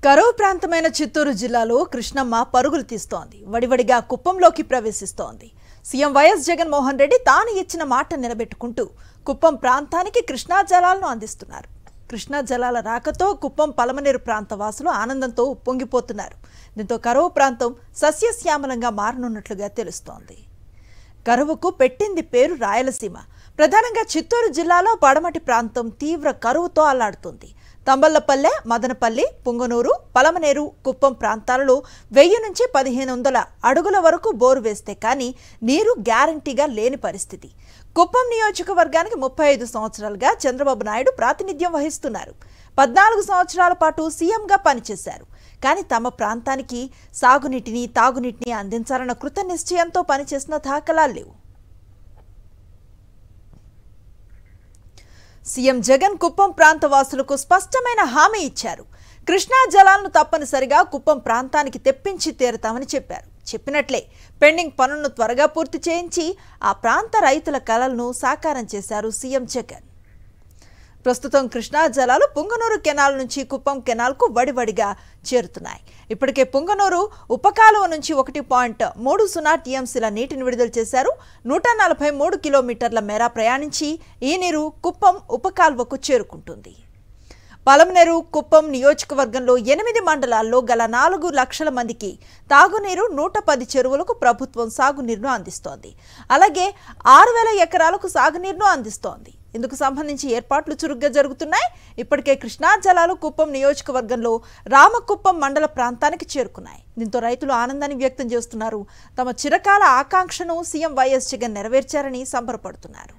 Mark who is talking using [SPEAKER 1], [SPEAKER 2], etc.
[SPEAKER 1] కరువు ప్రాంతమైన చిత్తూరు జిల్లాలో కృష్ణమ్మ పరుగులు తీస్తోంది. వడివడిగా కుప్పంలోకి ప్రవేశిస్తోంది. సీఎం వైఎస్ జగన్మోహన్ రెడ్డి తాను ఇచ్చిన మాట నిలబెట్టుకుంటూ కుప్పం ప్రాంతానికి కృష్ణా జలాలను అందిస్తున్నారు. కృష్ణా జలాల రాకతో కుప్పం పలమనేరు ప్రాంత వాసులు ఆనందంతో ఉప్పొంగిపోతున్నారు. దీంతో కరువు ప్రాంతం సస్యశ్యామలంగా మారనున్నట్లుగా తెలుస్తోంది. కరువుకు పెట్టింది పేరు రాయలసీమ. ప్రధానంగా చిత్తూరు జిల్లాలో పడమటి ప్రాంతం తీవ్ర కరువుతో అల్లాడుతుంది. తంబళ్లపల్లె, మదనపల్లి, పుంగనూరు, పలమనేరు, కుప్పం ప్రాంతాలలో 1000 నుంచి 1500 అడుగుల వరకు బోరు వేస్తే కానీ నీరు గ్యారంటీగా లేని పరిస్థితి. కుప్పం నియోజకవర్గానికి 35 సంవత్సరాలుగా చంద్రబాబు నాయుడు ప్రాతినిధ్యం వహిస్తున్నారు. 14 సంవత్సరాల పాటు సీఎంగా పనిచేశారు. కానీ తమ ప్రాంతానికి సాగునీటిని, తాగునీటిని అందించాలన్న కృత నిశ్చయంతో పనిచేసిన దాఖలాలు లేవు. సీఎం జగన్ కుప్పం ప్రాంత వాసులకు స్పష్టమైన హామీ ఇచ్చారు. కృష్ణా జలాలను తప్పనిసరిగా కుప్పం ప్రాంతానికి తెప్పించి తీరుతామని చెప్పారు. చెప్పినట్లే పెండింగ్ పనులను త్వరగా పూర్తి చేయించి ఆ ప్రాంత రైతుల కలలను సాకారం చేశారు సీఎం జగన్. ప్రస్తుతం కృష్ణా జలాలు పుంగనూరు కెనాల్ నుంచి కుప్పం కెనాల్కు వడివడిగా చేరుతున్నాయి. ఇప్పటికే పుంగనూరు ఉపకాలువ నుంచి 1.30 టీఎంసీల నీటిని విడుదల చేశారు. 143 కిలోమీటర్ల మేర ప్రయాణించి ఈ నీరు కుప్పం ఉపకాలువకు చేరుకుంటుంది. పలమనేరు, కుప్పం నియోజకవర్గంలో 8 మండలాల్లో గల 4 లక్షల మందికి తాగునీరు, 110 చెరువులకు ప్రభుత్వం సాగునీరును అందిస్తోంది. అలాగే 6000 ఎకరాలకు సాగునీరును అందిస్తోంది. ఇందుకు సంబంధించి ఏర్పాట్లు చురుగ్గా జరుగుతున్నాయి. ఇప్పటికే కృష్ణా జలాలు కుప్పం నియోజకవర్గంలో రామకుప్పం మండల ప్రాంతానికి చేరుకున్నాయి. దీంతో రైతులు ఆనందాన్ని వ్యక్తం చేస్తున్నారు. తమ చిరకాల ఆకాంక్షను సీఎం వైఎస్ జగన్ నెరవేర్చారని సంబరపడుతున్నారు.